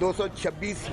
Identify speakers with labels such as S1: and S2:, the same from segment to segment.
S1: 226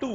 S2: 2,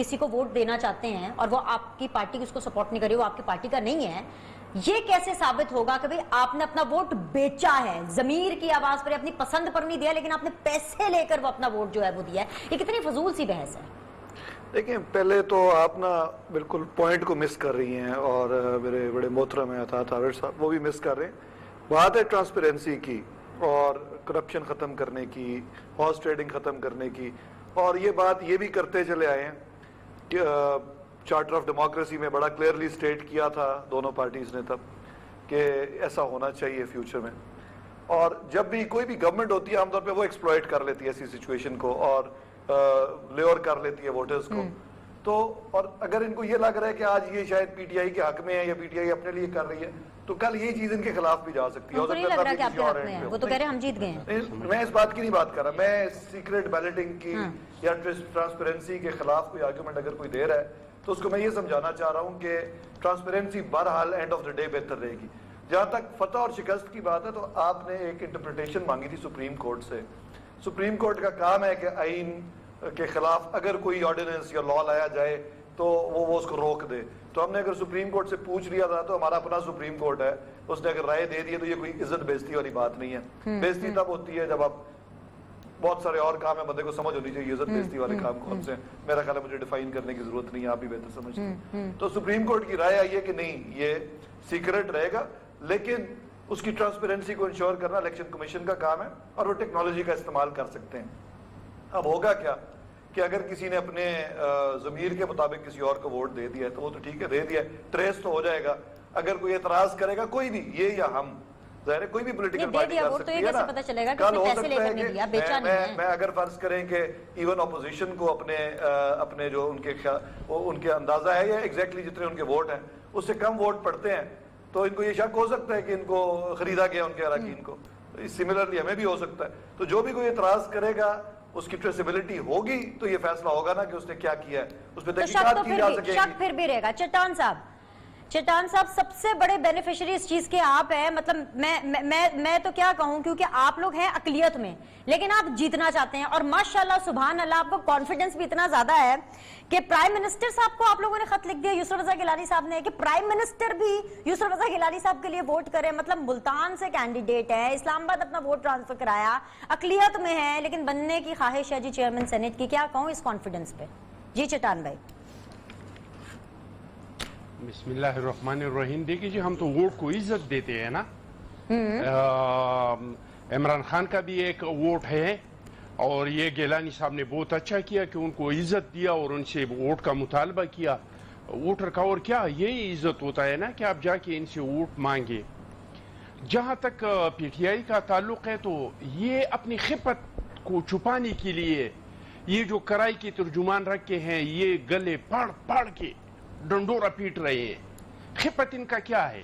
S3: کسی کو ووٹ دینا چاہتے ہیں اور وہ آپ کی پارٹی اس کو سپورٹ نہیں کر رہی, وہ آپ کی پارٹی کا نہیں ہے, یہ کیسے ثابت ہوگا کہ بھئی آپ نے اپنا ووٹ بیچا ہے, ضمیر کی آواز پر, اپنی پسند پر نہیں دیا, لیکن آپ نے پیسے لے کر وہ اپنا ووٹ جو ہے وہ دیا ہے؟ یہ کتنی فضول سی بحث ہے.
S4: دیکھیں, پہلے تو آپ نا بالکل پوائنٹ کو مس کر رہی ہیں, اور میرے بڑے محترم ہیں عطا عابر صاحب, وہ بھی مس کر رہے ہیں. بات ہے ٹرانسپیرنسی کی اور کرپشن ختم کرنے کی, ہارس ٹریڈنگ ختم کرنے کی, اور یہ بات یہ بھی کرتے چلے آئے ہیں کہ چارٹر آف ڈیموکریسی میں بڑا کلیئرلی سٹیٹ کیا تھا دونوں پارٹیز نے تب کہ ایسا ہونا چاہیے فیوچر میں. اور جب بھی کوئی بھی گورنمنٹ ہوتی ہے عام طور پہ وہ ایکسپلائٹ کر لیتی ہے ایسی سچویشن کو, اور لیور کر لیتی ہے ووٹرز کو. تو اور اگر ان کو یہ لگ رہا ہے کہ آج یہ شاید پی ٹی آئی کے حق میں ہے یا پی ٹی آئی اپنے لیے کر رہی ہے, تو کل یہ چیز ان کے خلاف بھی جا سکتی ہے.
S3: ان کو نہیں لگ رہا کہ آپ کے حق میں ہے, وہ تو کہہ رہے ہیں ہم جیت گئے ہیں.
S4: میں اس بات کی نہیں بات کر رہا, میں سیکریٹ بیلٹنگ کی یا ٹرانسپیرنسی کے خلاف کوئی آرگومنٹ اگر کوئی دے رہا ہے تو اس کو میں یہ سمجھانا چاہ رہا ہوں کہ ٹرانسپیرنسی بہرحال اینڈ آف دا ڈے بہتر رہے گی. جہاں تک فتح اور شکست کی بات ہے تو آپ نے ایک انٹرپریٹیشن مانگی تھی سپریم کورٹ سے. سپریم کورٹ کا کام ہے کہ آئین کے خلاف اگر کوئی آرڈیننس یا لا لایا جائے تو وہ اس کو روک دے. تو ہم نے اگر سپریم کورٹ سے پوچھ لیا تھا, تو ہمارا اپنا سپریم کورٹ ہے, اس نے اگر رائے دے دی ہے تو یہ کوئی عزت بیزتی والی بات نہیں ہے. بیزتی تب ہوتی ہے جب آپ بہت سارے اور کام ہے, بندے کو سمجھ ہونی چاہیے عزت بیزتی والے کام کون سے ہیں. میرا خیال ہے مجھے ڈیفائن کرنے کی ضرورت نہیں ہے, آپ بھی بہتر سمجھتے ہیں. تو سپریم کورٹ کی رائے آئی ہے کہ نہیں, یہ سیکرٹ رہے گا, لیکن اس کی ٹرانسپیرنسی کو انشور کرنا الیکشن کمیشن کا کام ہے, اور وہ ٹیکنالوجی کا استعمال کر سکتے ہیں. اب ہوگا کیا کہ اگر کسی نے اپنے ضمیر کے مطابق کسی اور کو ووٹ دے دیا ہے تو وہ تو ٹھیک ہے, دے دیا ہے, ٹریس تو ہو جائے گا. اگر کوئی اعتراض کرے گا, کوئی بھی, یہ یا ہم, ظاہر ہے کوئی بھی پولیٹیکل پارٹی کر سکتی ہے نا. کل ہو سکتا ہے کہ میں اگر فرض کریں کہ ایون اپوزیشن کو اپنے جو ان کے اندازہ ہے یا ایگزیکٹلی جتنے ان کے ووٹ ہیں اس سے کم ووٹ پڑتے ہیں, تو ان کو یہ شک ہو سکتا ہے کہ ان کو خریدا گیا ان کے اراکین کو. سملرلی ہمیں بھی ہو سکتا ہے. تو جو بھی کوئی اعتراض کرے گا اس کی ٹریسیبلٹی ہوگی تو یہ فیصلہ ہوگا نا کہ اس نے کیا کیا ہے, اس پہ تحقیقات کی جا سکے گی.
S3: شک پھر بھی رہے گا. چٹان صاحب سب سے بڑے بینیفیشری اس چیز کے آپ ہیں, مطلب میں تو کیا کہوں, کیونکہ آپ لوگ ہیں اقلیت میں لیکن آپ جیتنا چاہتے ہیں, اور ماشاءاللہ سبحان اللہ آپ کو کانفیڈنس بھی اتنا زیادہ ہے کہ پرائم منسٹر صاحب کو آپ لوگوں نے خط لکھ دیا, یسر رضا گیلانی صاحب نے, کہ پرائم منسٹر بھی یسر رضا گیلانی صاحب کے لیے ووٹ کرے. مطلب ملتان سے کینڈیڈیٹ ہے, اسلام آباد اپنا ووٹ ٹرانسفر کرایا, اقلیت میں ہے لیکن بننے کی خواہش ہے جی چیئرمین سینٹ کی. کیا کہوں اس کانفیڈنس پہ؟ جی چٹان بھائی.
S5: بسم اللہ الرحمن الرحیم. دیکھیے جی, ہم تو ووٹ کو عزت دیتے ہیں نا. عمران خان کا بھی ایک ووٹ ہے, اور یہ گیلانی صاحب نے بہت اچھا کیا کہ ان کو عزت دیا اور ان سے ووٹ کا مطالبہ کیا. ووٹر کا اور کیا یہی عزت ہوتا ہے نا کہ آپ جا کے ان سے ووٹ مانگے. جہاں تک پی ٹی آئی کا تعلق ہے تو یہ اپنی خپت کو چھپانے کے لیے یہ جو کرائی کے ترجمان رکھے ہیں, یہ گلے پڑ کے ڈنڈورا پیٹ رہے ہیں. خپت ان کا کیا ہے؟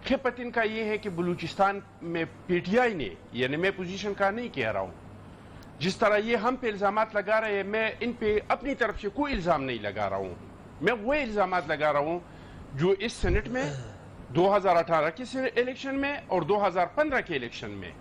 S5: خپت ان کا یہ ہے کہ بلوچستان میں پی ٹی آئی نے, یعنی میں پوزیشن کا نہیں کہہ رہا ہوں, جس طرح یہ ہم پہ الزامات لگا رہے ہیں, میں ان پہ اپنی طرف سے کوئی الزام نہیں لگا رہا ہوں. میں وہ الزامات لگا رہا ہوں جو اس سینٹ میں 2018 کے الیکشن میں اور 2015 کے الیکشن میں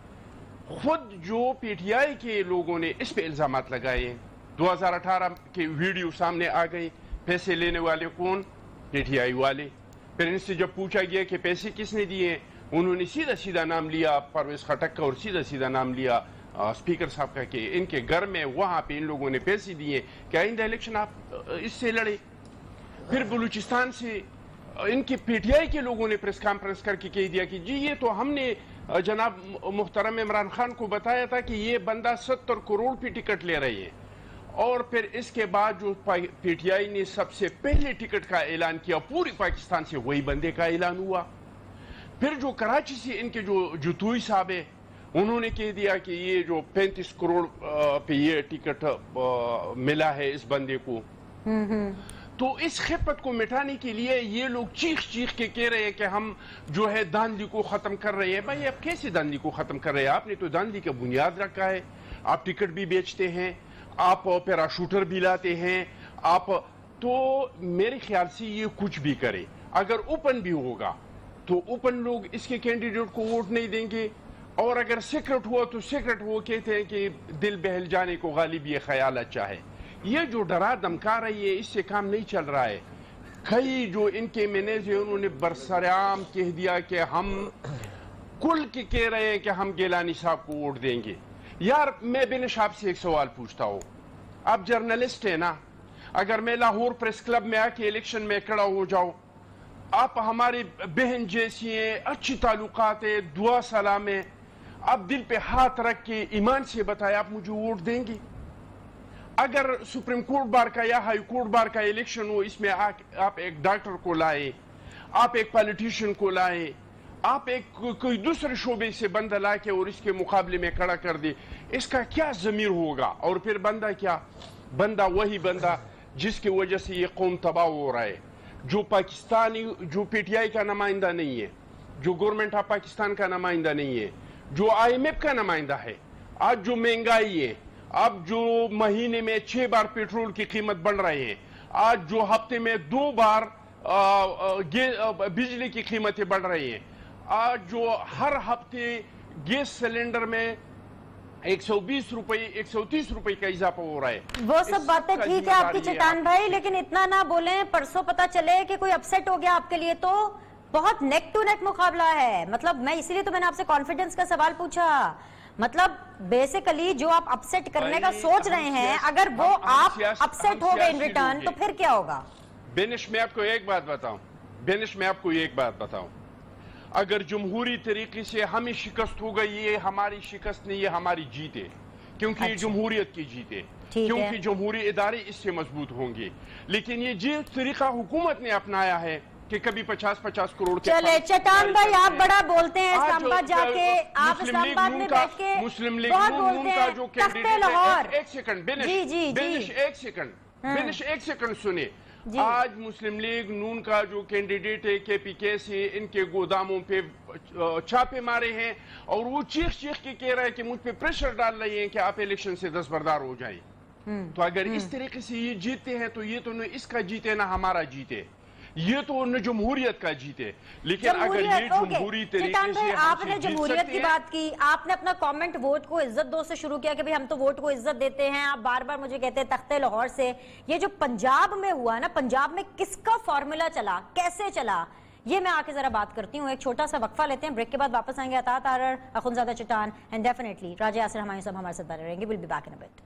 S5: خود جو پی ٹی آئی کے لوگوں نے اس پہ الزامات لگائے ہیں. 2018 کے ویڈیو سامنے آ گئی, پیسے لینے والے کون؟ پی ٹی آئی والے. پھر ان سے جب پوچھا گیا کہ پیسے کس نے دیے, انہوں نے سیدھا نام لیا پرویز خٹک کا, اور سیدھا نام لیا اسپیکر صاحب کا کہ ان کے گھر میں وہاں پہ ان لوگوں نے پیسے دیے کہ آئندہ الیکشن آپ اس سے لڑے. پھر بلوچستان سے ان کے پی ٹی آئی کے لوگوں نے پریس کانفرنس کر کے کہہ دیا کہ جی یہ تو ہم نے جناب محترم عمران خان کو بتایا تھا کہ یہ بندہ 70 کروڑ پہ ٹکٹ لے رہے ہیں. اور پھر اس کے بعد جو پی ٹی آئی نے سب سے پہلے ٹکٹ کا اعلان کیا پوری پاکستان سے, وہی بندے کا اعلان ہوا. پھر جو کراچی سے ان کے جو جتوئی صاحب ہے, انہوں نے کہہ دیا کہ یہ جو 35 کروڑ پہ یہ ٹکٹ ملا ہے اس بندے کو. تو اس خپت کو مٹانے کے لیے یہ لوگ چیخ کے کہہ رہے ہیں کہ ہم جو ہے داندلی کو ختم کر رہے ہیں. بھائی آپ کیسے داندلی کو ختم کر رہے ہیں؟ آپ نے تو داندلی کا بنیاد رکھا ہے. آپ ٹکٹ بھی بیچتے ہیں, آپ پیراشوٹر بھی لاتے ہیں, آپ تو میرے خیال سے یہ کچھ بھی کرے. اگر اوپن بھی ہوگا تو اوپن لوگ اس کے کینڈیڈیٹ کو ووٹ نہیں دیں گے, اور اگر سیکرٹ ہوا تو سیکرٹ وہ کہتے ہیں کہ دل بہل جانے کو غالب یہ خیال اچھا ہے. یہ جو ڈرا دمکا رہی ہے اس سے کام نہیں چل رہا ہے. کئی جو ان کے مینیجر انہوں نے برسرعام کہہ دیا کہ ہم کل کے کہہ رہے ہیں کہ ہم گیلانی صاحب کو ووٹ دیں گے. یار میں بینش آپ سے ایک سوال پوچھتا ہوں, آپ جرنلسٹ ہیں نا, اگر میں لاہور پریس کلب میں آ کے الیکشن میں کھڑا ہو جاؤں, آپ ہماری بہن جیسی ہیں, اچھی تعلقات ہیں, دعا سلام ہے, آپ دل پہ ہاتھ رکھ کے ایمان سے بتائیں آپ مجھے ووٹ دیں گے؟ اگر سپریم کورٹ بار کا یا ہائی کورٹ بار کا الیکشن ہو, اس میں آپ ایک ڈاکٹر کو لائے, آپ ایک پالیٹیشین کو لائے, آپ ایک کوئی دوسرے شعبے سے بندہ لا کے اور اس کے مقابلے میں کھڑا کر دے, اس کا کیا ضمیر ہوگا؟ اور پھر بندہ کیا؟ بندہ وہی بندہ جس کی وجہ سے یہ قوم تباہ ہو رہا ہے, جو پاکستانی, جو پی ٹی آئی کا نمائندہ نہیں ہے, جو گورنمنٹ آف پاکستان کا نمائندہ نہیں ہے, جو آئی ایم ایف کا نمائندہ ہے. آج جو مہنگائی ہے, اب جو مہینے میں 6 بار پیٹرول کی قیمت بڑھ رہے ہیں, آج جو ہفتے میں 2 بار بجلی کی قیمتیں بڑھ رہی ہیں, آج جو ہر ہفتے گیس سلنڈر میں 120 روپے 130 روپے کا اضافہ ہو رہا ہے.
S3: وہ سب باتیں ٹھیک ہے آپ کی چٹان بھائی, لیکن اتنا نہ بولیں. پرسوں پتا چلے کہ کوئی اپسیٹ ہو گیا آپ کے لیے, تو بہت نیک ٹو نیک مقابلہ ہے. مطلب میں اسی لیے تو میں نے آپ سے کانفیڈنس کا سوال پوچھا. مطلب بیسیکلی جو آپ اپسیٹ کرنے کا سوچ رہے ہیں, اگر وہ آپ اپسیٹ ہو گئے ان ریٹرن, تو پھر کیا ہوگا؟
S5: بینش میں آپ کو ایک بات بتاؤں, اگر جمہوری طریقے سے ہمیں شکست ہو گئی, یہ ہماری شکست نہیں, یہ ہماری جیت ہے, کیونکہ یہ جمہوریت کی جیت ہے, کیونکہ جمہوری ادارے اس سے مضبوط ہوں گے. لیکن یہ جس طریقہ حکومت نے اپنایا ہے کہ کبھی 50 کروڑ کے,
S3: چلے چٹان بھائی آپ بڑا بولتے ہیں, اسلام آباد جا کے, آپ اسلام آباد میں بیٹھ کے
S5: مسلم لیگ
S3: بہت
S5: نون
S3: بولتے
S5: کا
S3: ہیں.
S5: جو
S3: تخت
S5: کینڈیڈیٹ
S3: لاہور,
S5: ہے, ایک سیکنڈ بینش ایک سیکنڈ سنے. آج مسلم لیگ نون کا جو کینڈیڈیٹ ہے کے پی کے سے, ان کے گوداموں پہ چھاپے مارے ہیں, اور وہ چیخ کے کہہ رہے ہیں کہ مجھ پہ پریشر ڈال رہے ہیں کہ آپ الیکشن سے دستبردار ہو جائیں. تو اگر اس طریقے سے یہ جیتے ہیں تو یہ تو نہ اس کا جیتے نہ ہمارا جیتے, یہ تو نہ جمہوریت کا جیتے. لیکن اگر یہ جمہوری طریقے سے
S3: آپ نے جمہوریت کی بات کی, آپ نے اپنا کامنٹ ووٹ کو عزت دو سے شروع کیا کہ ہم تو ووٹ کو عزت دیتے ہیں. آپ بار بار مجھے کہتے ہیں تخت لاہور سے. یہ جو پنجاب میں ہوا نا, پنجاب میں کس کا فارمولا چلا, کیسے چلا, یہ میں آ کے ذرا بات کرتی ہوں. ایک چھوٹا سا وقفہ لیتے ہیں, بریک کے بعد واپس آئیں گے. عطا طاہر, اخونزادہ چٹان, اینڈ ڈیفینیٹلی راجہ یاسر ہمایوں صاحب ہمارے ساتھ بنے رہیں گے. We'll be back in a bit.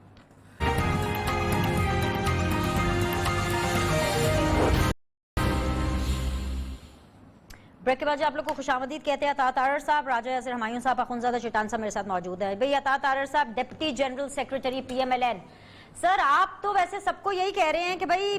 S3: Break کے بعد آپ لوگ کو خوش آمدید کہتے ہیں. عطا طاہر صاحب, راجہ یاسر ہمایوں صاحب, اخونزادہ چٹان صاحب میرے ساتھ موجود ہے. بھئی عطا طاہر صاحب, deputy general secretary P M L N. Sir آپ تو ویسے سب کو یہی کہہ رہے ہیں کہ بھئی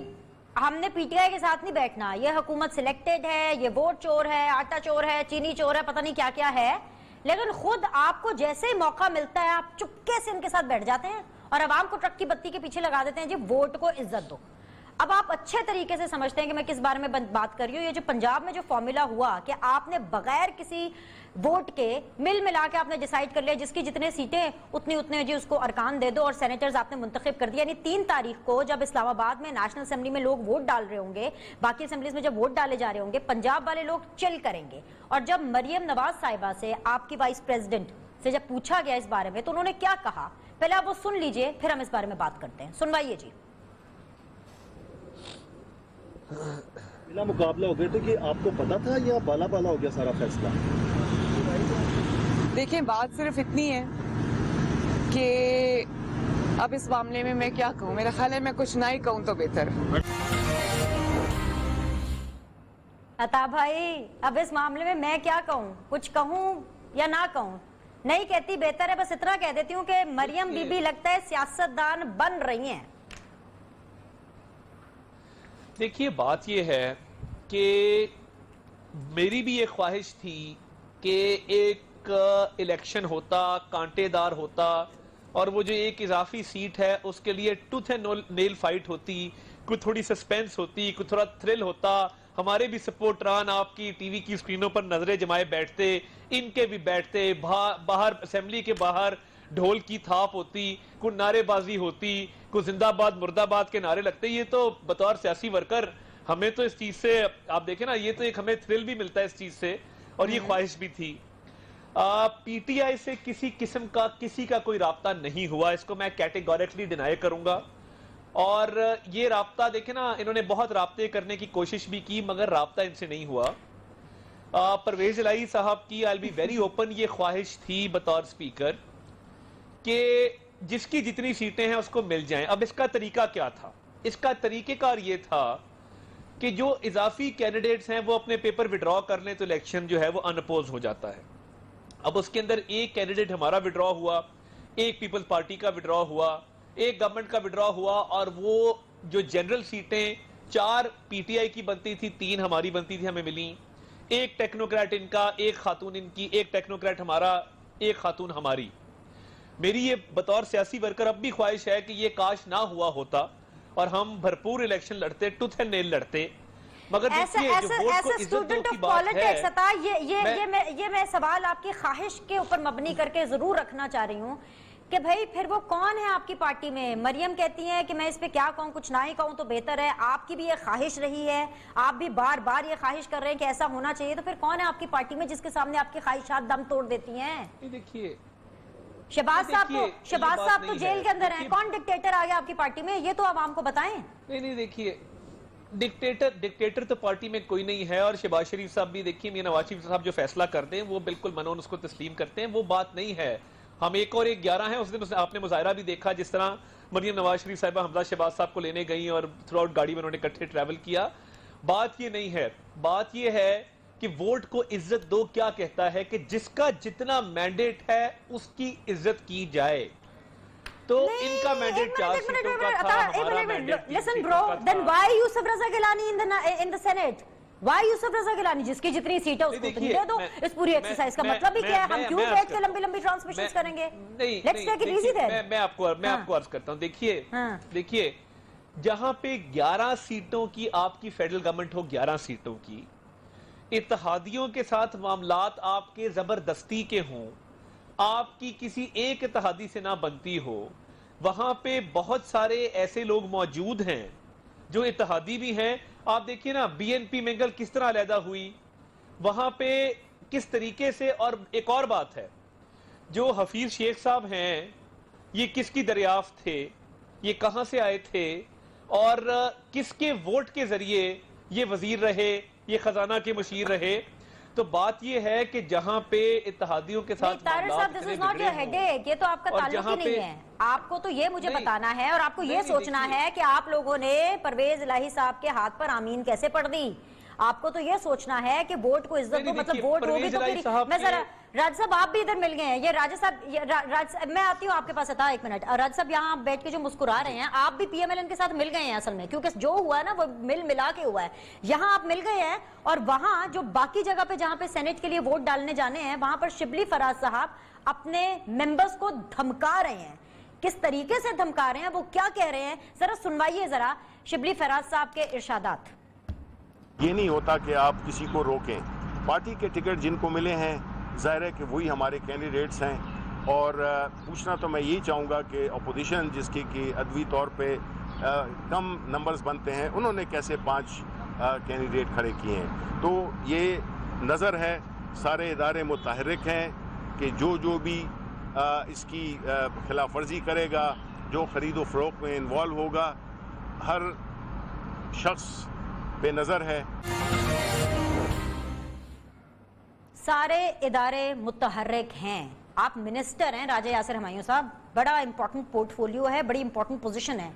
S3: ہم نے پی ٹی آئی کے ساتھ نہیں بیٹھنا, یہ حکومت سلیکٹڈ ہے, یہ ووٹ چور ہے, آٹا چور ہے, چینی چور ہے, پتہ نہیں کیا کیا ہے. لیکن خود آپ کو جیسے ہی موقع ملتا ہے آپ چپکے سے ان کے ساتھ بیٹھ جاتے ہیں اور عوام کو ٹرک کی بتی کے پیچھے لگا دیتے ہیں, جی ووٹ کو عزت دو. اب آپ اچھے طریقے سے سمجھتے ہیں کہ میں کس بارے میں بات کر رہی ہوں. یہ جو پنجاب میں جو فارمولا ہوا کہ آپ نے بغیر کسی ووٹ کے مل ملا کے آپ نے ڈیسائیڈ کر لیا جس کی جتنے سیٹیں اتنے جی اس کو ارکان دے دو, اور سینیٹرز آپ نے منتخب کر دیا. یعنی 3 تاریخ کو جب اسلام آباد میں نیشنل اسمبلی میں لوگ ووٹ ڈال رہے ہوں گے, باقی اسمبلیز میں جب ووٹ ڈالے جا رہے ہوں گے, پنجاب والے لوگ چل کریں گے. اور جب مریم نواز صاحبہ سے, آپ کی وائس پریزیڈنٹ سے جب پوچھا گیا اس بارے میں, تو انہوں نے کیا کہا, پہلے آپ وہ سن لیجئے, پھر ہم اس بارے میں بات کرتے ہیں. سنوائیے جی.
S6: ملا مقابلہ ہو گئے تھے کہ آپ کو پتا تھا یا بالا بالا ہو گیا سارا فیصلہ؟
S7: دیکھیں بات صرف اتنی ہے کہ اب اس معاملے میں میں کیا کہوں, میرا خیال ہے میں کچھ نہ ہی کہوں تو بہتر.
S3: عطا بھائی, اب اس معاملے میں کیا کہوں, کچھ کہوں یا نہ کہوں, نہیں کہتی بہتر ہے. بس اتنا کہہ دیتی ہوں کہ مریم بی بی لگتا ہے سیاستدان بن رہی ہیں.
S2: دیکھیے بات یہ ہے کہ میری بھی ایک خواہش تھی کہ ایک الیکشن ہوتا, کانٹے دار ہوتا, اور وہ جو ایک اضافی سیٹ ہے اس کے لیے ٹوتھ اینڈ نیل فائٹ ہوتی, کوئی تھوڑی سسپینس ہوتی, کوئی تھوڑا تھرل ہوتا. ہمارے بھی سپورٹران آپ کی ٹی وی کی سکرینوں پر نظریں جمائے بیٹھتے, ان کے بھی بیٹھتے, باہر اسمبلی کے باہر ڈھول کی تھاپ ہوتی, کوئی نعرے بازی ہوتی, کوئی زندہ آباد مرد آباد کے نعرے لگتے. یہ تو بطور سیاسی ورکر ہمیں تو اس چیز سے, آپ دیکھیں نا, یہ تو ایک ہمیں تھرل بھی ملتا ہے اس چیز سے, اور یہ خواہش بھی تھی. پی ٹی آئی سے کسی قسم کا کسی کا کوئی رابطہ نہیں ہوا, اس کو میں کیٹیگوریکلی ڈینائی کروں گا. اور یہ رابطہ دیکھیں نا، انہوں نے بہت رابطے کرنے کی کوشش بھی کی مگر رابطہ ان سے نہیں ہوا. پرویز الہی صاحب کی I'll be very open یہ خواہش تھی بطور سپیکر کہ جس کی جتنی سیٹیں ہیں اس کو مل جائیں. اب اس کا طریقہ کیا تھا؟ اس کا طریقہ کار یہ تھا کہ جو اضافی کینڈیڈیٹس ہیں وہ اپنے پیپر وڈرا کر لیں تو الیکشن جو ہے وہ ان اپوز ہو جاتا ہے. اب اس کے اندر ایک کینڈیڈیٹ ہمارا وڈرا ہوا، ایک پیپلز پارٹی کا وڈرا ہوا، ایک گورنمنٹ کا وڈرا ہوا، اور وہ جو جنرل سیٹیں 4 پی ٹی آئی کی بنتی تھی، 3 ہماری بنتی تھی، ہمیں ملیں. ایک ٹیکنوکریٹ ان کا، ایک خاتون ان کی، ایک ٹیکنوکریٹ ہمارا، ایک خاتون ہماری. میری یہ بطور سیاسی ورکر اب بھی خواہش ہے کہ یہ کاش نہ ہوا ہوتا اور ہم بھرپور الیکشن لڑتے، ٹوتھ اینڈ نیل لڑتے. مگر دیکھیے جو ووٹ کو عزت دو کی بات ہے،
S3: یہ میں سوال آپ کی خواہش کے اوپر مبنی کر کے ضرور رکھنا چاہ رہی ہوں کہ بھائی پھر وہ کون ہے آپ کی پارٹی میں؟ مریم کہتی ہیں کہ میں اس پہ کیا کہوں، کچھ نہ ہی کہوں تو بہتر ہے. آپ کی بھی یہ خواہش رہی ہے، آپ بھی بار بار یہ خواہش کر رہے ہیں کہ ایسا ہونا چاہیے. تو پھر کون ہے آپ کی پارٹی میں جس کے سامنے آپ کی خواہشات دم توڑ دیتی ہیں؟
S2: دیکھیے
S3: شہباز صاحب تو جیل کے اندر ہیں. کون ڈکٹیٹر آ گیا آپ کی پارٹی میں؟ یہ تو عوام کو بتائیں.
S2: نہیں دیکھیے ڈکٹیٹر تو پارٹی میں کوئی نہیں ہے. اور شہباز شریف صاحب بھی دیکھیے، میاں نواز شریف صاحب جو فیصلہ کرتے ہیں وہ بالکل منون اس کو تسلیم کرتے ہیں، وہ بات نہیں ہے. ہم 1 اور 1 11 ہیں. اس دن آپ نے مظاہرہ بھی دیکھا جس طرح مریم نواز شریف صاحبہ حمزہ شہباز صاحب کو لینے گئیں اور تھرو آؤٹ گاڑی میں انہوں نے اکٹھے ٹریول کیا. بات یہ نہیں ہے، بات یہ ہے کہ ووٹ کو عزت دو کیا کہتا ہے کہ جس کا جتنا مینڈیٹ ہے اس کی عزت کی جائے. تو ان کا مینڈیٹ 4 سیٹوں کا تھا، ہمارا مینڈیٹ 3
S3: Listen
S2: سیٹوں
S3: bro,
S2: کا
S3: then
S2: تھا.
S3: why Yusuf Raza Gilani in the Senate? Why Yusuf Raza Gilani? جس کی جتنی سیٹ ہے اس کو اتنی دے دو. اس پوری ایکسرسائز کا مطلب ہی کیا ہے؟ ہم کیوں بیٹھ کے لمبی ٹرانسمیشنز کریں گے؟ Let's take it easy then.
S2: میں آپ کو عرض کرتا ہوں. دیکھیے جہاں پہ 11 سیٹوں کی آپ کی فیڈرل گورنمنٹ ہو، 11 سیٹوں کی اتحادیوں کے ساتھ معاملات آپ کے زبردستی کے ہوں، آپ کی کسی ایک اتحادی سے نہ بنتی ہو، وہاں پہ بہت سارے ایسے لوگ موجود ہیں جو اتحادی بھی ہیں. آپ دیکھیے نا بی این پی منگل کس طرح علیحدہ ہوئی، وہاں پہ کس طریقے سے. اور ایک اور بات ہے، جو حفیظ شیخ صاحب ہیں یہ کس کی دریافت تھے، یہ کہاں سے آئے تھے، اور کس کے ووٹ کے ذریعے یہ وزیر رہے، یہ خزانہ کے مشیر رہے. تو بات یہ ہے کہ جہاں پہ اتحادیوں کے ساتھ
S3: یہ تو آپ کا تعلق ہی نہیں ہے. آپ کو تو یہ مجھے بتانا ہے اور آپ کو یہ سوچنا ہے کہ آپ لوگوں نے پرویز الہی صاحب کے ہاتھ پر آمین کیسے پڑھ دی. آپ کو تو یہ سوچنا ہے کہ ووٹ کو عزت دو، مطلب ووٹ ہوگی تو پھر. میں ذرا راج صاحب آپ بھی ادھر مل گئے ہیں. یہ راج صاحب میں آتی ہوں آپ کے پاس. عطا 1 منٹ. راج صاحب یہاں بیٹھ کے جو مسکرا رہے ہیں، آپ بھی پی ایم ایل این کے ساتھ مل گئے ہیں اصل میں، کیونکہ جو ہوا ہے نا وہ ملا کے ہوا ہے. یہاں آپ مل گئے ہیں اور وہاں جو باقی جگہ پہ جہاں پہ سینٹ کے لیے ووٹ ڈالنے جانے ہیں وہاں پر شبلی فراز صاحب اپنے ممبرز کو دھمکا رہے ہیں. کس طریقے سے دھمکا رہے ہیں، وہ کیا کہہ رہے ہیں، ذرا سنوائیے ذرا شبلی فراز صاحب کے ارشادات.
S8: یہ نہیں ہوتا کہ آپ کسی کو روکیں. پارٹی کے ٹکٹ جن کو ملے ہیں ظاہر ہے کہ وہی ہمارے کینڈیڈیٹس ہیں. اور پوچھنا تو میں یہی چاہوں گا کہ اپوزیشن جس کی کہ ادوی طور پہ کم نمبرز بنتے ہیں، انہوں نے کیسے 5 کینڈیڈیٹ کھڑے کیے ہیں. تو یہ نظر ہے سارے ادارے متحرک ہیں کہ جو بھی اس کی خلاف ورزی کرے گا، جو خرید و فروخت میں انوالو ہوگا، ہر شخص بے نظر ہے.
S3: سارے ادارے متحرک ہیں. آپ منسٹر ہیں راجہ یاسر ہمایوں صاحب، بڑا امپورٹنٹ پورٹ فولیو ہے، بڑی امپورٹنٹ پوزیشن ہے.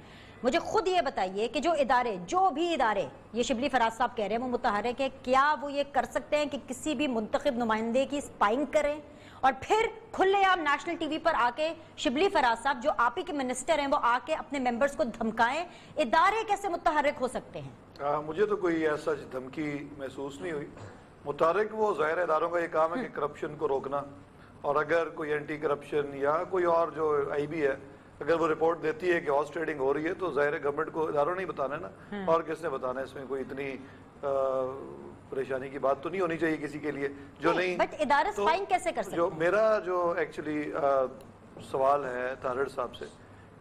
S3: مجھے خود یہ بتائیے کہ جو بھی ادارے یہ شبلی فراز صاحب کہہ رہے ہیں وہ متحرک ہے، کیا وہ یہ کر سکتے ہیں کہ کسی بھی منتخب نمائندے کی اسپائنگ کریں اور پھر کھلے عام نیشنل ٹی وی پر آ کے شبلی فراز صاحب جو آپ ہی کے منسٹر ہیں وہ آ کے اپنے ممبرز کو دھمکائیں؟ ادارے کیسے متحرک ہو سکتے ہیں؟
S4: مجھے تو کوئی ایسا دھمکی محسوس نہیں ہوئی. متحرک وہ ظاہر اداروں کا یہ کام ہے کہ کرپشن کو روکنا، اور اگر کوئی اینٹی کرپشن یا کوئی اور جو آئی بی ہے اگر وہ رپورٹ دیتی ہے کہ ہارس ٹریڈنگ ہو رہی ہے تو ظاہر گورنمنٹ کو اداروں نہیں بتانا ہے نا، اور کس نے بتانا ہے. اس میں کوئی اتنی پریشانی کی بات تو نہیں ہونی چاہیے کسی کے لیے جو نہیں.
S3: بٹ ادارے سپائنگ کیسے کر سکتے ہیں؟
S4: میرا جو ایکچولی سوال ہے طاہر صاحب سے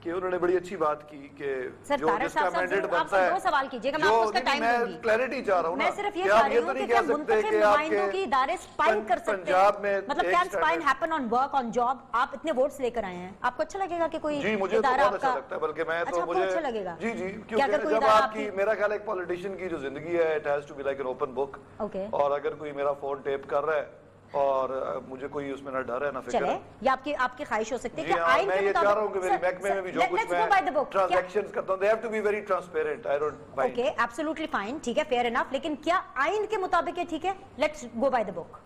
S4: کہ انہوں نے بڑی اچھی بات کی کہ
S3: سر
S4: جو
S3: طارق
S4: جس کا
S3: صاحب
S4: مینڈیٹ
S3: آپ
S4: بنتا ہے
S3: دو سوال کیجیے گا، میں آپ کو اس کا ٹائم دوں گی.
S4: میں کلیئرٹی چاہ رہا ہوں نا،
S3: میں صرف یہ چاہ رہی ہوں کہ کیا منتخب نمائندوں کی ادارے اسپائنگ کر سکتے ہیں؟ مطلب کیا spying happen on work on job? آپ اتنے ووٹس لے کر آئے ہیں، آپ کو اچھا لگے گا کہ کوئی
S4: جی مجھے تو بہت اچھا لگتا ہے، بلکہ میں تو مجھے
S3: اچھا لگے گا
S4: جی جی کیونکہ جب آپ کی میرا خیال ایک پولیٹیشین کی جو زندگی ہے it has to be like an open book, اور اگر کوئی میرا فون ٹیپ کر رہا ہے اور مجھے کوئی اس میں نہ ڈر ہے نہ فکر ہے،
S3: یا آپ کی خواہش ہو سکتی ہے کہ
S4: آئین میں یہ چاہ رہا ہوں کہ میری محکمے میں بھی جو کچھ میں ٹرانزیکشنز کرتا ہوں they have to be very transparent. I don't mind.
S3: Okay absolutely fine, ٹھیک ہے، فیئر انف، لیکن کیا آئین کے مطابق یہ ٹھیک ہے؟ لیٹس گو بائی دا بک.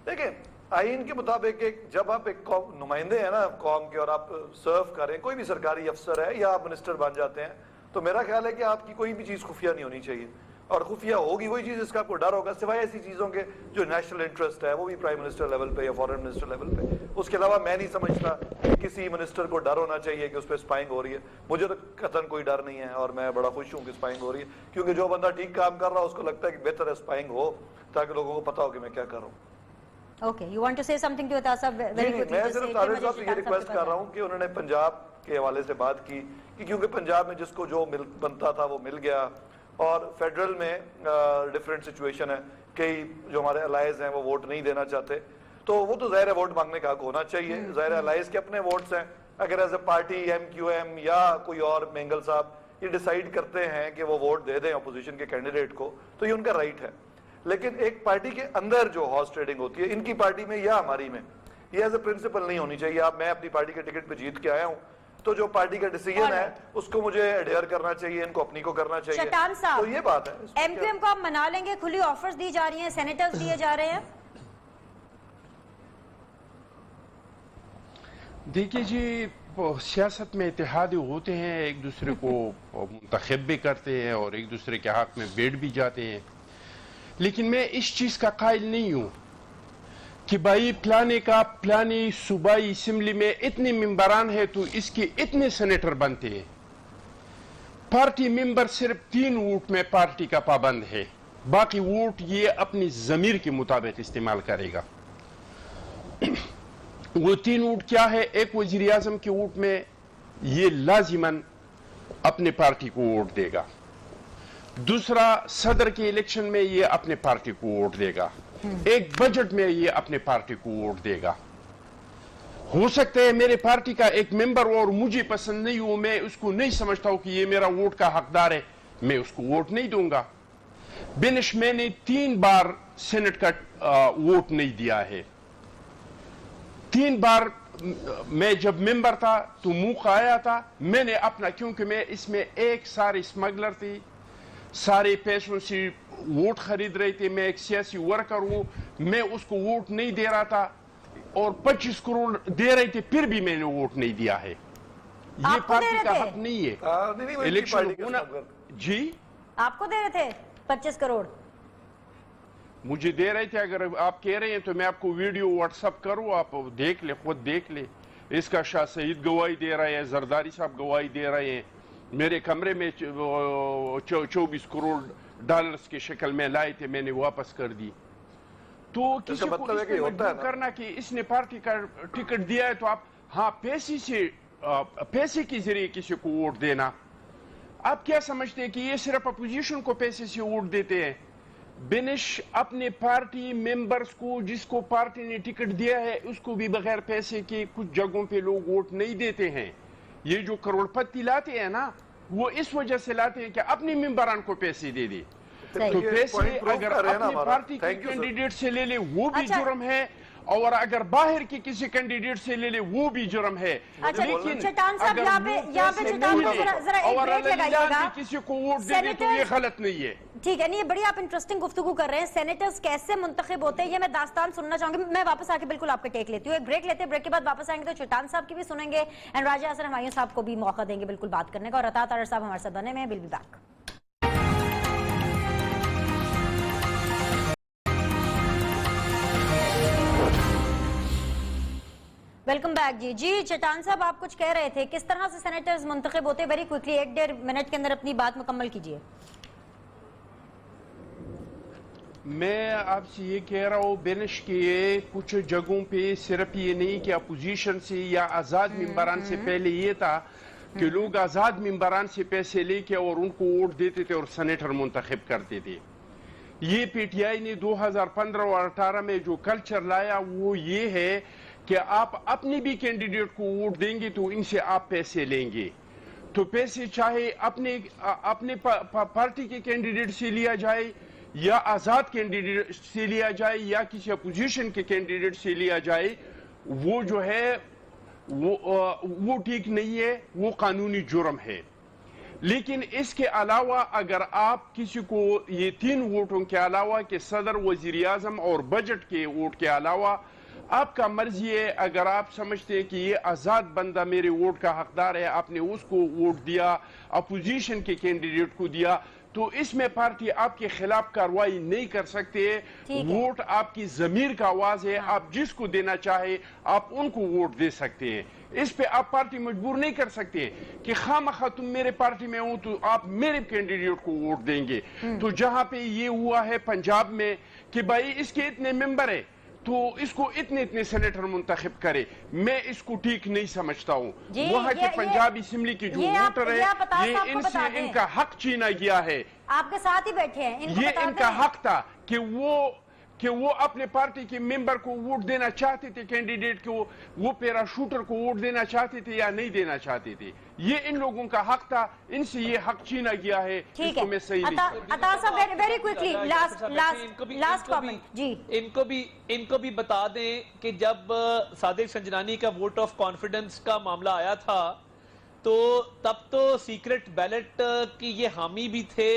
S4: دیکھیں آئین کے مطابق جب آپ ایک نمائندے ہیں نا قوم کے اور آپ سرو کریں، کوئی بھی سرکاری افسر ہے یا آپ منسٹر بن جاتے ہیں، تو میرا خیال ہے کہ آپ کی کوئی بھی چیز خفیہ نہیں ہونی چاہیے، اور خفیہ ہوگی وہی چیز جس کا آپ کو ڈر ہوگا، سوائے ایسی چیزوں کے جو نیشنل انٹرسٹ ہے، وہ بھی پرائم منسٹر لیول پہ یا فارن منسٹر لیول پہ. اس کے علاوہ میں نہیں سمجھتا کہ کسی منسٹر کو ڈر ہونا چاہیے کہ اس پہ اسپائنگ ہو رہی ہے. مجھے تو قطعاً کوئی ڈر نہیں ہے اور میں بڑا خوش ہوں کہ اسپائنگ ہو رہی ہے، کیونکہ جو بندہ ٹھیک کام کر رہا ہے اس کو لگتا ہے کہ بہتر ہے اسپائنگ ہو تاکہ لوگوں کو پتا ہو کہ میں کیا کر رہا ہوں.
S3: اوکے یو وانٹ ٹو سے سم تھنگ ٹو عطا صاحب ویری کوئکلی؟
S4: میں صرف طارق صاحب سے یہ ریکویسٹ کر رہا ہوں کہ انہوں نے پنجاب کے حوالے سے بات کی کہ کیونکہ پنجاب میں جس کو جو بنتا تھا وہ مل گیا، اور فیڈرل میں ڈیفرنٹ سچویشن ہے، کئی جو ہمارے الائز ہیں وہ ووٹ نہیں دینا چاہتے، تو وہ تو ظاہر ہے ووٹ مانگنے کا حق ہونا چاہیے، ظاہر ہے الائز کے اپنے ووٹس ہیں. اگر as a party M Q M یا کوئی اور مینگل صاحب یہ ڈیسائیڈ کرتے ہیں کہ وہ ووٹ دے دیں اپوزیشن کے کینڈیڈیٹ کو تو یہ ان کا رائٹ ہے. لیکن ایک پارٹی کے اندر جو ہارس ٹریڈنگ ہوتی ہے، ان کی پارٹی میں یا ہماری میں، یہ ایز اے پرنسپل نہیں ہونی چاہیے. میں اپنی پارٹی کے ٹکٹ پہ جیت کے آیا ہوں، تو جو پارٹی کا ڈیسیژن ہے اس کو مجھے ایڈیئر کرنا چاہیے، ان کو اپنی کو کرنا چاہیے.
S3: شیطان صاحب
S4: تو یہ بات ہے.
S3: ایم کیو ایم کو آپ منا لیں گے؟ کھلی آفرز دی جا رہی ہیں، سینیٹرز دیے جا رہے ہیں.
S5: دیکھیے جی سیاست میں اتحاد ہوتے ہیں، ایک دوسرے کو منتخب بھی کرتے ہیں اور ایک دوسرے کے حق میں بیٹھ بھی جاتے ہیں، لیکن میں اس چیز کا قائل نہیں ہوں کہ بھائی پلانی صوبائی اسمبلی میں اتنے ممبران ہیں تو اس کے اتنے سینیٹر بنتے ہیں. پارٹی ممبر صرف 3 ووٹ میں پارٹی کا پابند ہے، باقی ووٹ یہ اپنی ضمیر کے مطابق استعمال کرے گا. وہ 3 ووٹ کیا ہے؟ ایک وزیر اعظم کے ووٹ میں یہ لازماً اپنے پارٹی کو ووٹ دے گا، دوسرا صدر کے الیکشن میں یہ اپنے پارٹی کو ووٹ دے گا، ایک بجٹ میں یہ اپنے پارٹی کو ووٹ دے گا. ہو سکتا ہے میرے پارٹی کا ایک ممبر اور مجھے پسند نہیں ہو، میں اس کو نہیں سمجھتا ہوں کہ یہ میرا ووٹ کا حقدار ہے، میں اس کو ووٹ نہیں دوں گا. بینش میں نے 3 بار سینٹ کا ووٹ نہیں دیا ہے. 3 بار میں جب ممبر تھا تو موقع آیا تھا، میں نے اپنا، کیونکہ میں اس میں ایک سارے اسمگلر تھی، سارے پیسوں سے ووٹ خرید رہے تھے، میں ایک سیاسی ورکر ہوں، میں اس کو ووٹ نہیں دے رہا تھا اور 25 کروڑ دے رہے تھے پھر بھی میں نے ووٹ نہیں دیا ہے. یہ پارٹی کا حق نہیں ہے. الیکشن ہونا جی
S3: آپ کو دے رہے تھے 25 کروڑ؟
S5: مجھے دے رہے تھے. اگر آپ کہہ رہے ہیں تو میں آپ کو ویڈیو واٹس اپ کروں، آپ دیکھ لیں، خود دیکھ لیں. اس کا شاہ سعید گواہی دے رہے ہیں، زرداری صاحب گواہی دے رہے ہیں. میرے کمرے میں 24 کروڑ ڈالرز کی شکل میں لائے تھے، میں نے واپس کر دی. تو کسی کو اس پہ مجبور کرنا کہ اس نے پارٹی کا ٹکٹ دیا ہے تو آپ ہاں پیسے کے ذریعے کسی کو ووٹ دینا. آپ کیا سمجھتے ہیں کہ یہ صرف اپوزیشن کو پیسے سے ووٹ دیتے ہیں؟ بینش اپنے پارٹی ممبرز کو، جس کو پارٹی نے ٹکٹ دیا ہے، اس کو بھی بغیر پیسے کے کچھ جگہوں پہ لوگ ووٹ نہیں دیتے ہیں. یہ جو کروڑ پتی لاتے ہیں نا، وہ اس وجہ سے لاتے ہیں کہ اپنی ممبران کو پیسے دے دے. تو پیسے اگر اپنی پارٹی کے کینڈیڈیٹ سے لے لے وہ بھی جرم ہے، اور اگر باہر کے کسی کینڈیڈیٹ سے لے لے وہ بھی جرم ہے.
S3: لیکن چٹان صاحب یہاں پہ چٹان صاحب ذرا ایک بریک لگائیے گا.
S5: کسی کو ووٹ دے دے تو یہ غلط نہیں ہے.
S3: ٹھیک ہے، نہیں بڑی آپ انٹرسٹنگ گفتگو کر رہے ہیں. سینیٹرز کیسے منتخب ہوتے ہیں یہ میں داستان سننا چاہوں گی. میں واپس آ کے بالکل آپ کا ٹیک لیتی ہوں. ایک بریک لیتے ہیں، بریک کے بعد واپس آئیں گے تو چٹان صاحب کی بھی سنیں گے اینڈ راجہ حسن ہمایوں صاحب کو بھی موقع دیں گے بالکل بات کرنے کا. اور عطا طاہر صاحب ہمارے ساتھ بنے میں. Will be back. Welcome back. جی چٹان صاحب آپ کچھ کہہ رہے تھے، کس طرح سے سینیٹرز منتخب ہوتے؟ ویری کوئکلی 1.5 منٹ کے اندر اپنی بات مکمل کیجئے.
S5: میں آپ سے یہ کہہ رہا ہوں بینش کے کچھ جگہوں پہ صرف یہ نہیں کہ اپوزیشن سے یا آزاد ممبران سے پہلے یہ تھا کہ لوگ آزاد ممبران سے پیسے لے کے اور ان کو ووٹ دیتے تھے اور سینیٹر منتخب کرتے تھے. یہ پی ٹی آئی نے 2015 اور 18 میں جو کلچر لایا وہ یہ ہے کہ آپ اپنے بھی کینڈیڈیٹ کو ووٹ دیں گے تو ان سے آپ پیسے لیں گے. تو پیسے چاہے اپنے پارٹی کے کینڈیڈیٹ سے لیا جائے یا آزاد کینڈیڈیٹ سے لیا جائے یا کسی اپوزیشن کے کینڈیڈیٹ سے لیا جائے, وہ جو ہے وہ ٹھیک نہیں ہے, وہ قانونی جرم ہے. لیکن اس کے علاوہ اگر آپ کسی کو یہ 3 ووٹوں کے علاوہ کہ صدر, وزیر اعظم اور بجٹ کے ووٹ کے علاوہ آپ کا مرضی ہے, اگر آپ سمجھتے ہیں کہ یہ آزاد بندہ میرے ووٹ کا حقدار ہے, آپ نے اس کو ووٹ دیا, اپوزیشن کے کینڈیڈیٹ کو دیا, تو اس میں پارٹی آپ کے خلاف کارروائی نہیں کر سکتے. ووٹ آپ کی ضمیر کا آواز ہے, آپ جس کو دینا چاہے آپ ان کو ووٹ دے سکتے ہیں. اس پہ آپ پارٹی مجبور نہیں کر سکتے کہ خواہ تم میرے پارٹی میں ہوں تو آپ میرے کینڈیڈیٹ کو ووٹ دیں گے. تو جہاں پہ یہ ہوا ہے پنجاب میں کہ بھائی اس کے اتنے ممبر ہیں تو اس کو اتنے سینیٹر منتخب کرے, میں اس کو ٹھیک نہیں سمجھتا ہوں. وہاں کے پنجاب اسمبلی کی جو ووٹر ہے یہ ان سے ان کا حق چھینا گیا ہے.
S3: آپ کے ساتھ ہی بیٹھے ہیں,
S5: یہ ان کا حق تھا کہ وہ اپنے پارٹی کے ممبر کو ووٹ دینا چاہتے تھے, کینڈیڈیٹ کو, وہ پیرا شوٹر کو ووٹ دینا چاہتے تھے یا نہیں دینا چاہتے تھے. یہ ان لوگوں کا حق تھا, ان سے یہ حق چھینا گیا ہے. اس کو میں صحیح نہیں.
S3: عطا صاحب ویری کوئکلی لاسٹ کامنٹ جی.
S2: ان کو بھی بتا دیں کہ جب صادق سنجرانی کا ووٹ آف کانفیڈنس کا معاملہ آیا تھا تو تب تو سیکرٹ بیلٹ کی یہ حامی بھی تھے,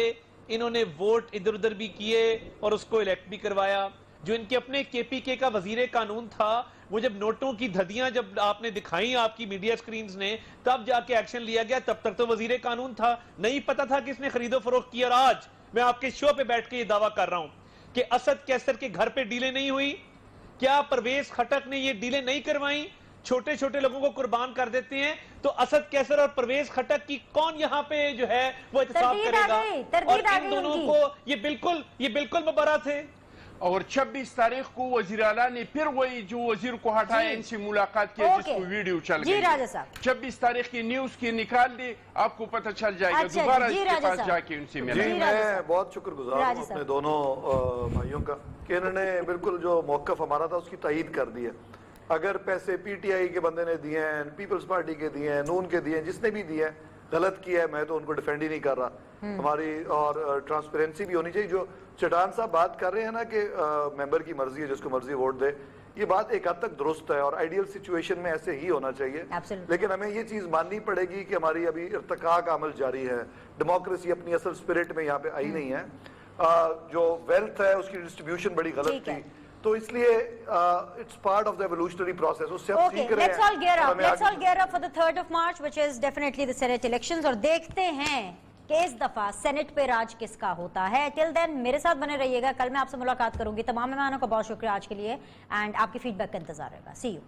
S2: انہوں نے ووٹ ادھر ادھر بھی کیے اور اس کو الیکٹ بھی کروایا. جو ان کے اپنے کے پی کے کا وزیر قانون تھا, وہ جب نوٹوں کی دھدیاں جب آپ نے دکھائیں آپ کی میڈیا سکرینز نے, تب جا کے ایکشن لیا گیا. تب تک تو وزیر قانون تھا, نہیں پتا تھا کہ اس نے خرید و فروخت کی. اور آج میں آپ کے شو پہ بیٹھ کے یہ دعویٰ کر رہا ہوں کہ اسد کیسر کے گھر پہ ڈیلیں نہیں ہوئی. کیا پرویز خٹک نے یہ ڈیلیں نہیں کروائیں؟ چھوٹے چھوٹے لوگوں کو قربان کر دیتے ہیں. تو اسد کیسر اور پرویز خٹک کی کون یہاں پہ جو ہے وہ احتساب کرے گا؟ اور ان دونوں کو یہ بالکل مبارک تھے.
S5: اور 26 تاریخ کو وزیر اعلیٰ نے پھر وہی جو وزیر کو ہٹایا ان سے ملاقات کیا جس کو ویڈیو چل گئی. 26 تاریخ کی نیوز کی نکال دی, آپ کو پتہ چل جائے گا. دوبارہ اس کے پاس جا کے ان سے ملیں.
S4: جی میں بہت شکر گزار ہوں اپنے دونوں بھائیوں کا کہ انہوں نے بالکل جو موقف ہمارا تھا اس کی تائید کر دی ہے. اگر پیسے پی ٹی آئی کے بندے نے دیے ہیں, پیپلز پارٹی کے دیے ہیں, نون کے دیے ہیں, جس نے بھی دیے ہیں, غلط کیا ہے, میں تو ان کو ڈیفینڈ ہی نہیں کر رہا. ہماری اور ٹرانسپیرنسی بھی ہونی چاہیے. جو چٹان صاحب بات کر رہے ہیں نا کہ ممبر کی مرضی ہے, جس کو مرضی ووٹ دے, یہ بات ایک حد تک درست ہے اور آئیڈیل سچویشن میں ایسے ہی ہونا چاہیے. لیکن ہمیں یہ چیز ماننی پڑے گی کہ ہماری ابھی ارتقاء کا عمل جاری ہے. ڈیموکریسی اپنی اصل اسپرٹ میں یہاں پہ آئی نہیں ہے. جو ویلتھ ہے اس کی ڈسٹریبیوشن بڑی غلط تھی, تو اس لیے it's part of the evolutionary process. اس سے ہم سیکھ رہے ہیں.
S3: Let's all gear up for the 3rd of March, which is definitely the Senate elections. اور دیکھتے ہیں کہ اس دفعہ سینٹ پہ راج کس کا ہوتا ہے. ٹل دین میرے ساتھ بنے رہیے گا, کل میں آپ سے ملاقات کروں گی. تمام مہمانوں کا بہت شکریہ آج کے لیے, اینڈ آپ کی فیڈ بیک کا انتظار رہے گا. سی یو.